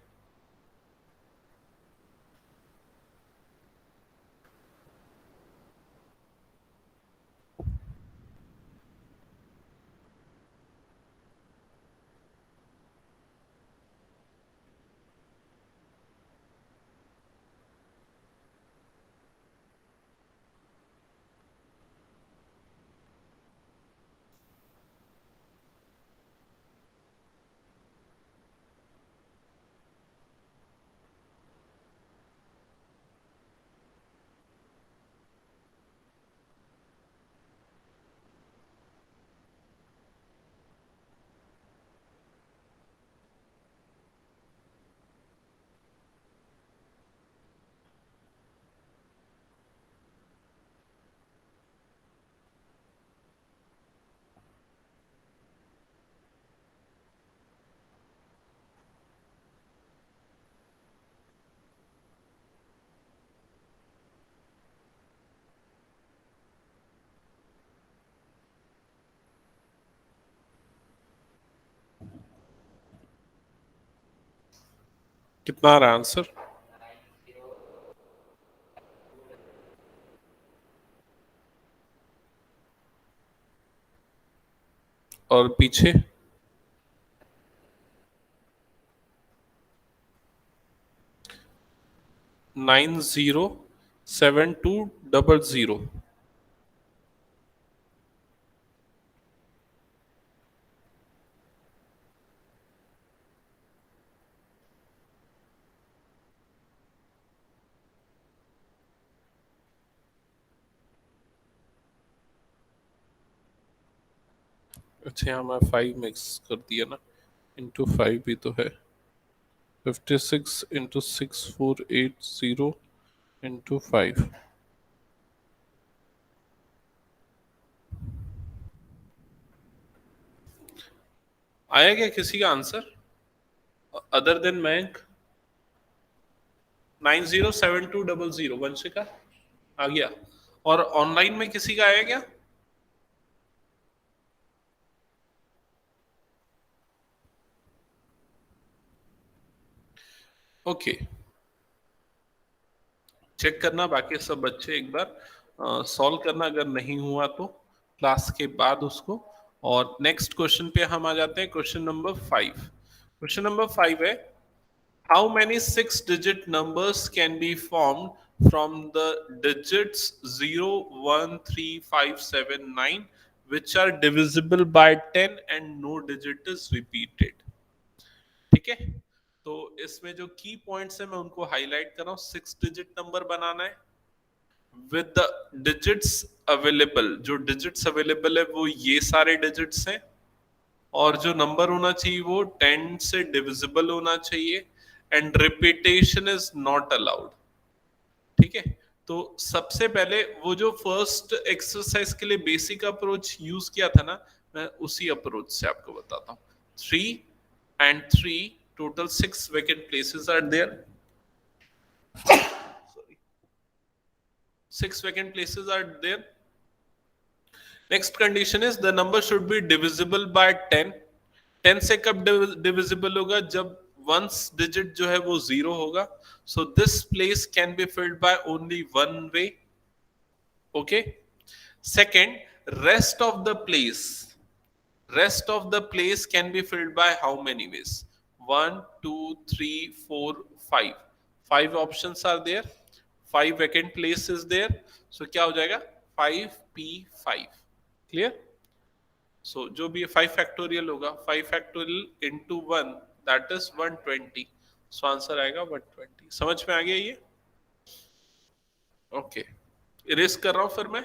कितना आ रहा है आंसर? और पीछे? 907200। अच्छा, यहाँ मैं 5 मिक्स कर दिया ना, इंटू 5 भी तो है। 56 इंटू 6480 इंटू 5। आया क्या किसी का answer? Other than bank 907200 Vanshika आ गया। और ऑनलाइन में किसी का आया क्या? ओके, चेक करना बाकी सब बच्चे एक बार सॉल्व करना, अगर नहीं हुआ तो क्लास के बाद उसको। और नेक्स्ट क्वेश्चन पे हम आ जाते हैं, क्वेश्चन नंबर 5। क्वेश्चन नंबर 5 है, how many 6 digit numbers can be formed from the digits 0 1 3 5 7 9 which are divisible by 10 and no digit is repeated? ठीक है, तो इसमें जो की पॉइंट्स है मैं उनको हाईलाइट कर रहा हूं। 6 डिजिट नंबर बनाना है विद द डिजिट्स अवेलेबल। जो डिजिट्स अवेलेबल है वो ये सारे डिजिट्स हैं, और जो नंबर होना चाहिए वो 10 से डिविजिबल होना चाहिए, and repetition is not allowed. ठीक है, तो सबसे पहले वो जो फर्स्ट एक्सरसाइज के लिए बेसिक अप्रोच यूज किया था ना, मैं उसी अप्रोच से आपको बताता हूँ। 3 and 3, total 6 vacant places are there. Sorry, 6 vacant places are there. Next condition is the number should be divisible by 10. 10 से कब divisible होगा? जब वंस डिजिट जो है वो 0 होगा। So this place can be filled by only one way. Okay. Second, rest of the place can be filled by how many ways? 1 2 3 4 5, 5 options are there, 5 vacant place is there, so क्या हो जाएगा? 5p5। Clear? सो जो भी 5 factorial होगा, 5 factorial into 1 that is 120, so answer आएगा 120। समझ में आ गया ये? ओके, इरेज कर रहा हूं फिर मैं।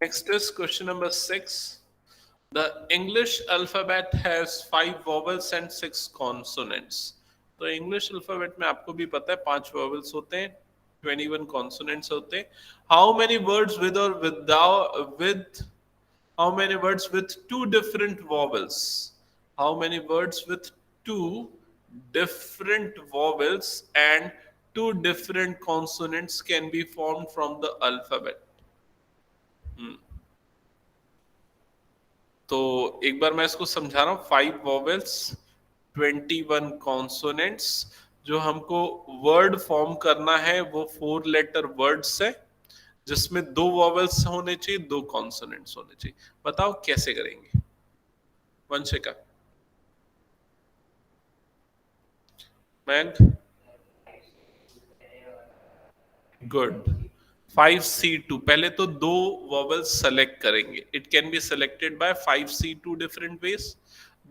Next is question number 6. The English alphabet has 5 vowels and 6 consonants. तो इंग्लिश अल्फाबेट में आपको भी पता है 5 vowels होते हैं, 21 consonants होते हैं। How many words with or without with how many words with 2 different vowels? How many words with 2 different vowels and 2 different consonants can be formed from the alphabet? तो एक बार मैं इसको समझा रहा हूँ। 5 वॉवेल्स, 21 कॉन्सोनेंट्स। जो हमको वर्ड फॉर्म करना है वो 4 लेटर वर्ड्स है, जिसमें 2 वॉवेल्स होने चाहिए, 2 कॉन्सोनेंट्स होने चाहिए। बताओ कैसे करेंगे? वंशिका, मैंक, गुड। 5C2, पहले तो 2 वॉवेल्स सेलेक्ट करेंगे। It can be selected by 5C2 different ways.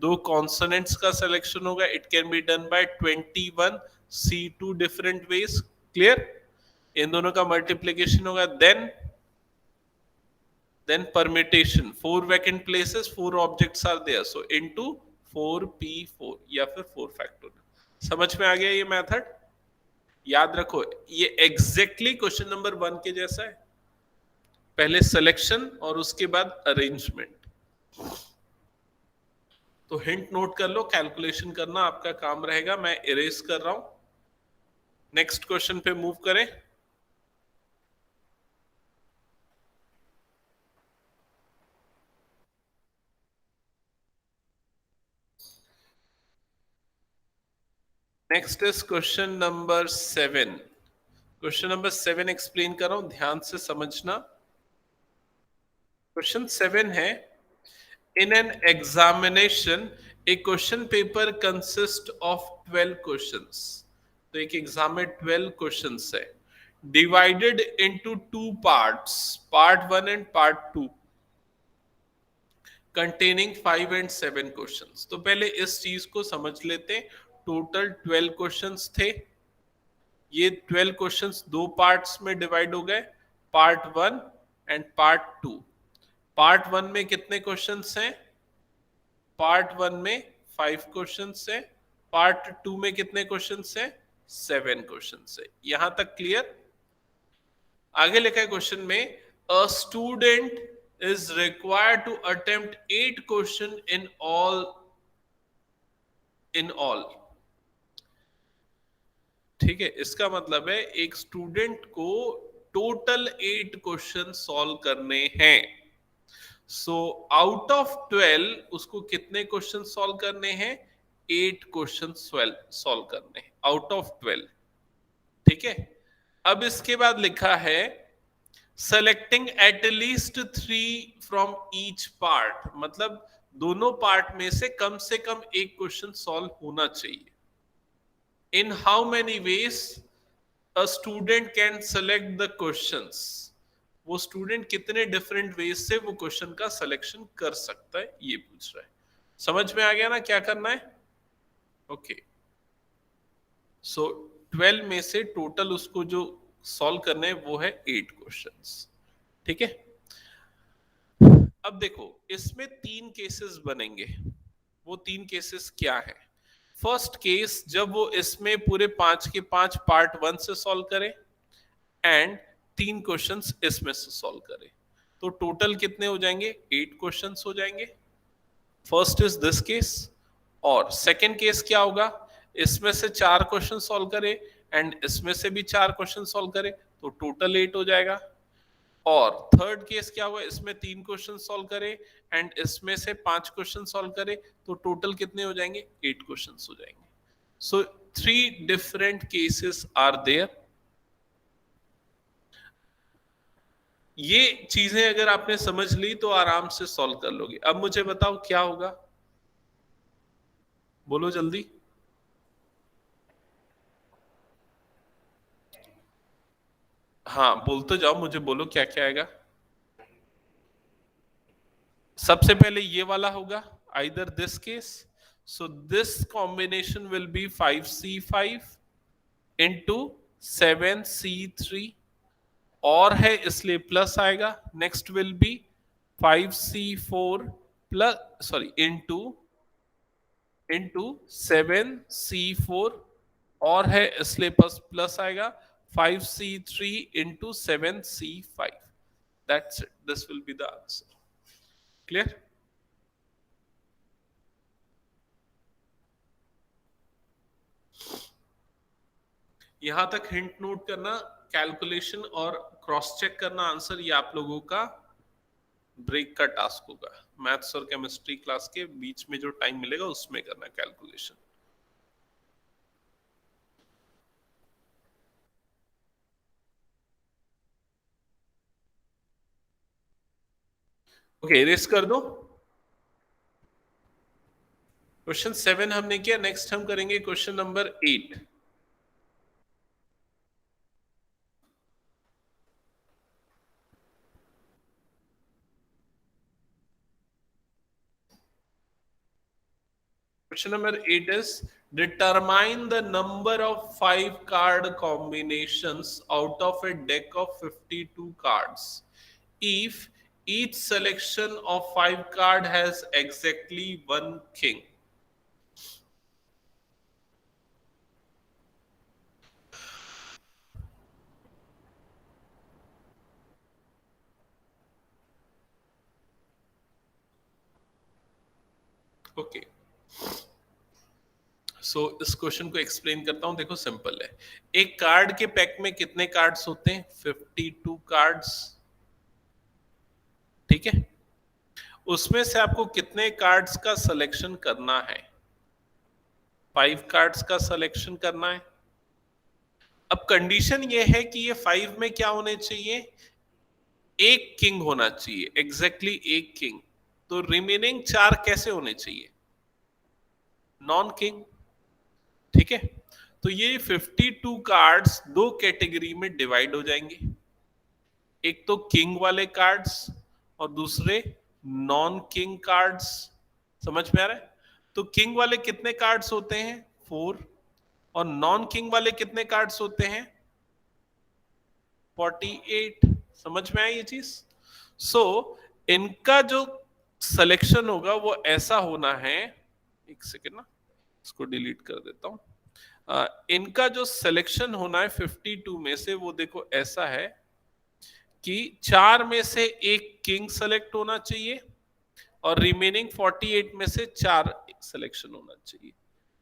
2 consonants का सिलेक्शन होगा, it can be done by 21C2 different ways. Clear? इन दोनों का मल्टीप्लीकेशन होगा, then permutation, 4 vacant places, 4 objects are there, so into 4p4 या फिर 4 factorial. समझ में आ गया ये मेथड? याद रखो, ये एग्जैक्टली क्वेश्चन नंबर 1 के जैसा है। पहले सिलेक्शन और उसके बाद अरेंजमेंट। तो हिंट नोट कर लो, कैलकुलेशन करना आपका काम रहेगा। मैं इरेज कर रहा हूं। नेक्स्ट क्वेश्चन पे मूव करें। Next is question number 7। Question number 7 explain कर रहा हूं, ध्यान से समझना। क्वेश्चन 7 है, in an examination a question paper consists of 12 questions। तो एक एग्जाम में 12 क्वेश्चंस है, divided into 2 parts, part 1 and part 2, containing 5 and 7 questions। तो पहले इस चीज को समझ लेते। टोटल 12 क्वेश्चंस थे। ये 12 क्वेश्चंस 2 पार्ट्स में डिवाइड हो गए, पार्ट 1 एंड पार्ट 2। पार्ट 1 में कितने क्वेश्चंस हैं? पार्ट 1 में 5 क्वेश्चंस हैं, पार्ट 2 में कितने क्वेश्चंस हैं? 7 क्वेश्चंस है। यहां तक क्लियर? आगे लिखा है क्वेश्चन में, a student is required to attempt 8 question in all. ठीक है, इसका मतलब है एक स्टूडेंट को टोटल 8 क्वेश्चन सॉल्व करने हैं। सो आउट ऑफ 12 उसको कितने क्वेश्चन सॉल्व करने हैं? 8 क्वेश्चन सॉल्व करने हैं आउट ऑफ 12। ठीक है, अब इसके बाद लिखा है selecting eight least 3 from each part, मतलब दोनों पार्ट में से कम एक क्वेश्चन सॉल्व होना चाहिए। In how many veg a student can select the questions, वो स्टूडेंट कितने डिफरेंट वेज से वो क्वेश्चन का सिलेक्शन कर सकता है, ये पूछ रहा है। समझ में आ गया ना क्या करना है? ओके, सो 12 में से टोटल उसको जो सॉल्व करने हैं वो है 8 क्वेश्चंस। ठीक है, अब देखो इसमें 3 केसेस बनेंगे। वो 3 केसेस क्या है? फर्स्ट केस, जब वो इसमें पूरे 5 के 5 पार्ट 1 से सॉल्व करे एंड 3 क्वेश्चंस इसमें से सॉल्व करे, तो टोटल कितने हो जाएंगे? 8 क्वेश्चंस हो जाएंगे। First is this case. और सेकंड केस क्या होगा? इसमें से 4 क्वेश्चन सॉल्व करे एंड इसमें से भी 4 क्वेश्चन सॉल्व करे, तो टोटल 8 हो जाएगा। और थर्ड केस क्या हुआ? इसमें 3 क्वेश्चन सॉल्व करे एंड इसमें से 5 क्वेश्चन सॉल्व करे, तो टोटल कितने हो जाएंगे? 8 क्वेश्चंस हो जाएंगे। सो 3 डिफरेंट केसेस आर देयर। ये चीजें अगर आपने समझ ली तो आराम से सॉल्व कर लोगे। अब मुझे बताओ क्या होगा, बोलो जल्दी। हाँ बोलते जाओ, मुझे बोलो क्या क्या आएगा। सबसे पहले ये वाला होगा, either this case, so this combination will be 5C5 into 7C3, और है इसलिए प्लस आएगा। Next will be 5C4 plus sorry into 7C4, और है इसलिए प्लस आएगा 5C3 into 7C5। That's it, this will be the answer. Clear? यहां तक हिंट नोट करना, कैलकुलेशन और क्रॉस चेक करना आंसर, ये आप लोगों का ब्रेक का टास्क होगा। मैथ्स और केमिस्ट्री क्लास के बीच में जो टाइम मिलेगा उसमें करना कैलकुलेशन। ओके, इरेज कर दो। क्वेश्चन 7 हमने किया, नेक्स्ट हम करेंगे question number 8। Question number 8 is determine the number of 5 card combinations out of a deck of 52 cards if each selection of 5 card has exactly 1 king. Okay, सो इस question को explain करता हूं। देखो सिंपल है, एक कार्ड के पैक में कितने कार्ड्स होते हैं? 52 कार्ड्स। ठीक है, उसमें से आपको कितने कार्ड्स का सिलेक्शन करना है? 5 कार्ड्स का सिलेक्शन करना है। अब कंडीशन ये है कि ये 5 में क्या होने चाहिए? एक किंग होना चाहिए, एग्जैक्टली एक किंग। तो रिमेनिंग 4 कैसे होने चाहिए? Non king. ठीक है, तो ये 52 कार्ड्स 2 कैटेगरी में डिवाइड हो जाएंगे, एक तो किंग वाले कार्ड्स और दूसरे नॉन किंग कार्ड्स। समझ में आ रहा है? तो किंग वाले कितने कार्ड्स होते हैं? 4। और नॉन किंग वाले कितने कार्ड्स होते हैं? 48। समझ में आई ये चीज? सो इनका जो सिलेक्शन होगा वो ऐसा होना है, एक सेकेंड ना, इसको डिलीट कर देता हूं। इनका जो सिलेक्शन होना है 52 में से, वो देखो ऐसा है कि 4 में से एक किंग सेलेक्ट होना चाहिए और रिमेनिंग 48 में से 4 सिलेक्शन होना चाहिए।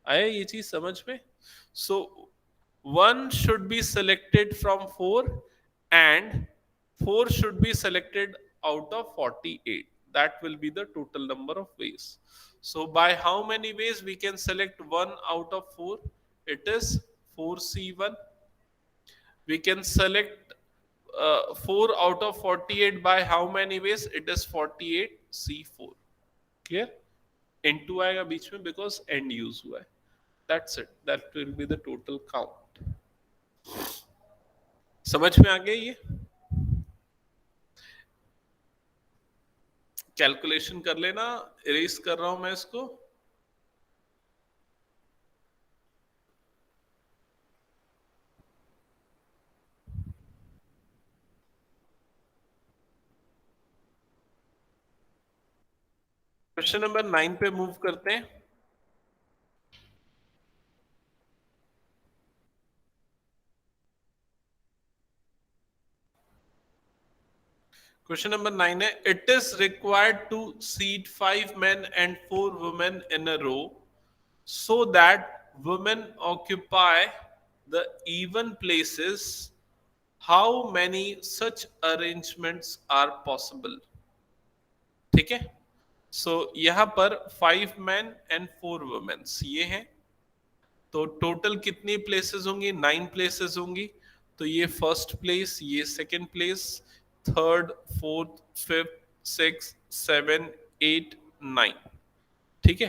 आया ये चीज समझ में? सो 1 should be selected from 4 and 4 should be selected out of 48. That will be the total number of ways. So by how many ways we can select 1 out of 4? It is 4C1. We can select 4 out of 48 by how many ways? It is 48C4. Clear? N2 आएगा बीच में because end use हुआ है. That's it. That will be the total count. समझ में आ गया ये? Calculation कर लेना, इरेज कर रहा हूं मैं इसको। क्वेश्चन नंबर 9 पे मूव करते हैं। क्वेश्चन नंबर 9 है, it is required to seat 5 men and 4 women in a row so that women occupy the even places. How many such arrangements are possible? ठीक है, सो यहां पर 5 men and 4 women ये है, तो टोटल कितनी प्लेसेस होंगी? 9 प्लेसेस होंगी। तो ये फर्स्ट प्लेस, ये second place, third, fourth, fifth, six, 7, 8, 9। ठीक है,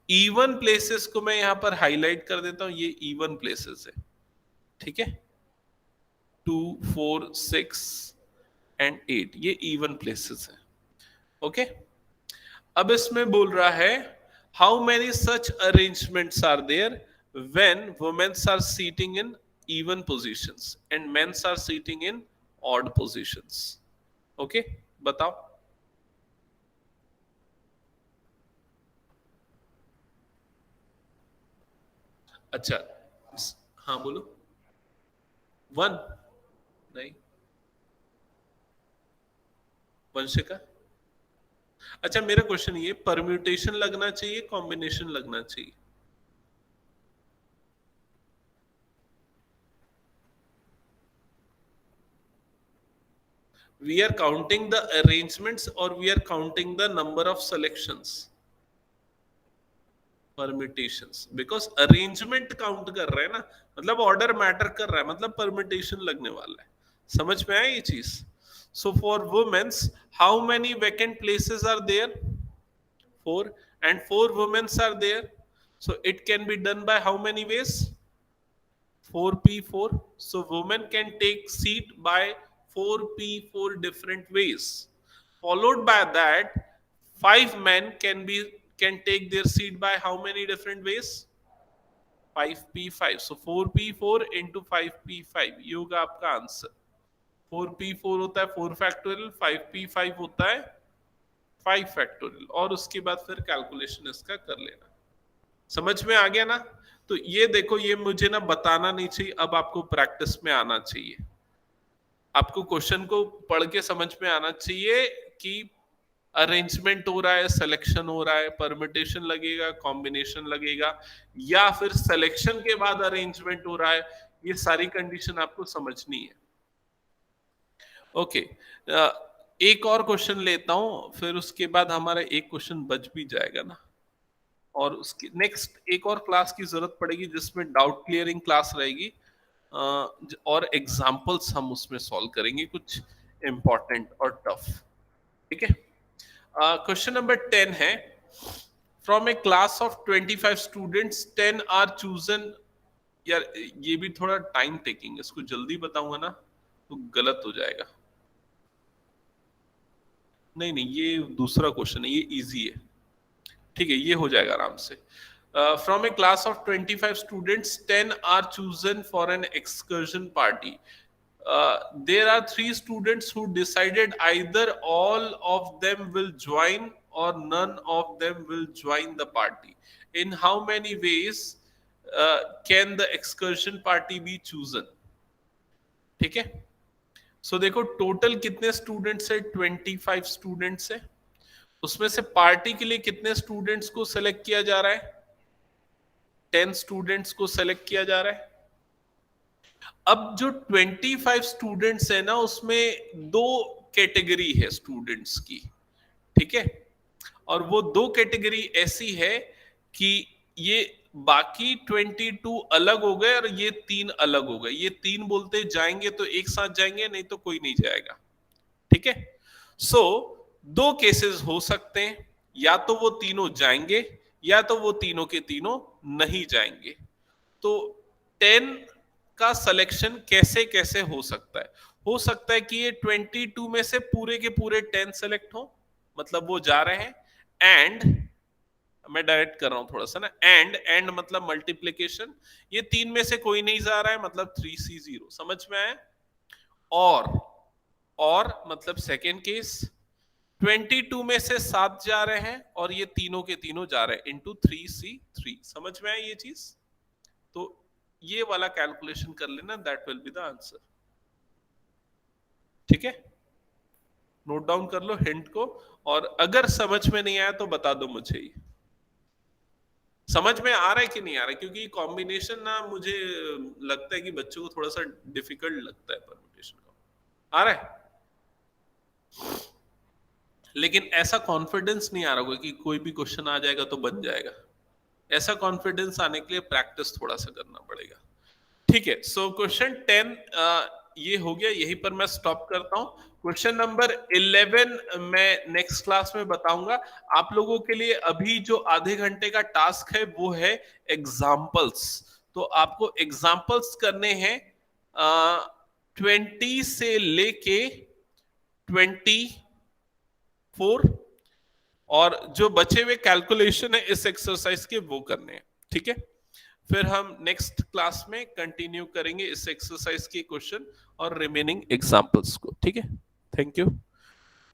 इवन प्लेसेस को मैं यहां पर हाईलाइट कर देता हूं, ये इवन प्लेसेस है। ठीक है, 2, 4, 6 एंड 8 ये इवन प्लेसेस है। ओके, अब इसमें बोल रहा है how many such arrangements are there when women are seating in even positions and men are seating in odd positions. Okay, बताओ। अच्छा, हाँ बोलो। 1 नहीं, वंशिका। अच्छा, मेरा क्वेश्चन ये, परम्यूटेशन लगना चाहिए, कॉम्बिनेशन लगना चाहिए? We are counting the arrangements or we are counting the number of selections? Permutations, because arrangement count कर रहे हैं ना, मतलब ऑर्डर मैटर कर रहा है, मतलब परमिटेशन लगने वाला है। समझ में आया ये चीज? So for womens how many vacant places are there? 4 and 4 women's are there, so it can be done by how many ways? 4p4. So women can take seat by 4p4 different ways, followed by that 5 men can take their seat by how many different ways? 5p5. So 4p4 into 5p5 ये होगा आपका answer. 4p4 होता है 4 factorial, 5p5 होता है 5 factorial, और उसके बाद फिर कैलकुलेशन इसका कर लेना। समझ में आ गया ना? तो ये देखो, ये मुझे ना बताना नहीं चाहिए, अब आपको प्रैक्टिस में आना चाहिए। आपको क्वेश्चन को पढ़ के समझ में आना चाहिए कि अरेंजमेंट हो रहा है, सिलेक्शन हो रहा है, परमिटेशन लगेगा, कॉम्बिनेशन लगेगा, या फिर सिलेक्शन के बाद अरेंजमेंट हो रहा है। ये सारी कंडीशन आपको समझनी है। ओके, एक और क्वेश्चन लेता हूं, फिर उसके बाद हमारा एक क्वेश्चन बच भी जाएगा ना, और उसकी नेक्स्ट एक और क्लास की जरूरत पड़ेगी जिसमें डाउट क्लियरिंग क्लास रहेगी, और एग्जाम्पल्स हम उसमें सॉल्व करेंगे कुछ इंपॉर्टेंट और टफ। ठीक है, क्वेश्चन नंबर 10 है, from a class of 25 students 10 are chosen. यार ये भी थोड़ा टाइम टेकिंग, इसको जल्दी बताऊंगा ना तो गलत हो जाएगा। नहीं नहीं, ये दूसरा क्वेश्चन है, ये इजी है। ठीक है, ये हो जाएगा आराम से। From a class of 25 students 10 are chosen for an excursion party. there are 3 students who decided either all of them will join or none of them will join the party. In how many ways can the excursion party be chosen? ठीक है, सो देखो total कितने students है, 25 students है, उसमें से party के लिए कितने स्टूडेंट्स को सेलेक्ट किया जा रहा है, 10 स्टूडेंट्स को सेलेक्ट किया जा रहा है। अब जो 25 स्टूडेंट्स है ना, उसमें 2 कैटेगरी है स्टूडेंट्स की, ठीक है, और वो 2 कैटेगरी ऐसी है कि ये बाकी 22 अलग हो गए और ये 3 अलग हो गए। ये 3 बोलते जाएंगे तो एक साथ जाएंगे, नहीं तो कोई नहीं जाएगा, ठीक है। सो 2 केसेस हो सकते हैं, या तो वो तीनों जाएंगे या तो वो तीनों के तीनों नहीं जाएंगे। तो 10 का सिलेक्शन कैसे कैसे हो सकता है कि ये 22 में से पूरे के पूरे 10 सेलेक्ट हो, मतलब वो जा रहे हैं, एंड मैं डायरेक्ट कर रहा हूं थोड़ा सा ना, एंड मतलब मल्टीप्लिकेशन, ये 3 में से कोई नहीं जा रहा है, मतलब 3C0, समझ में आया। और मतलब सेकेंड केस, 22 में से 7 जा रहे हैं और ये तीनों के तीनों जा रहे हैं इंटू 3C3, समझ में आया ये चीज। तो ये वाला कैलकुलेशन कर लेना, that will be the answer, ठीक है। नोट डाउन कर लो हिंट को, और अगर समझ में नहीं आया तो बता दो मुझे ही। समझ में आ रहा है कि नहीं आ रहा है, क्योंकि कॉम्बिनेशन ना मुझे लगता है कि बच्चों को थोड़ा सा डिफिकल्ट लगता है परम्यूटेशन का। आ रहा है, लेकिन ऐसा कॉन्फिडेंस नहीं आ रहा कि कोई भी क्वेश्चन आ जाएगा तो बन जाएगा। ऐसा कॉन्फिडेंस आने के लिए प्रैक्टिस थोड़ा सा करना पड़ेगा, ठीक है। सो क्वेश्चन 10 ये हो गया, यहीं पर मैं स्टॉप करता हूं। क्वेश्चन नंबर 11 मैं नेक्स्ट क्लास में बताऊंगा। आप लोगों के लिए अभी जो आधे घंटे का टास्क है वो है एग्जाम्पल्स। तो आपको एग्जाम्पल्स करने हैं 20 से लेके 24, और जो बचे हुए कैलकुलेशन है इस एक्सरसाइज के वो करने हैं, ठीक है। फिर हम नेक्स्ट क्लास में कंटिन्यू करेंगे इस एक्सरसाइज के क्वेश्चन और रिमेनिंग एग्जांपल्स को, ठीक है। Thank you.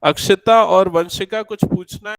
अक्षिता और वंशिका कुछ पूछना है?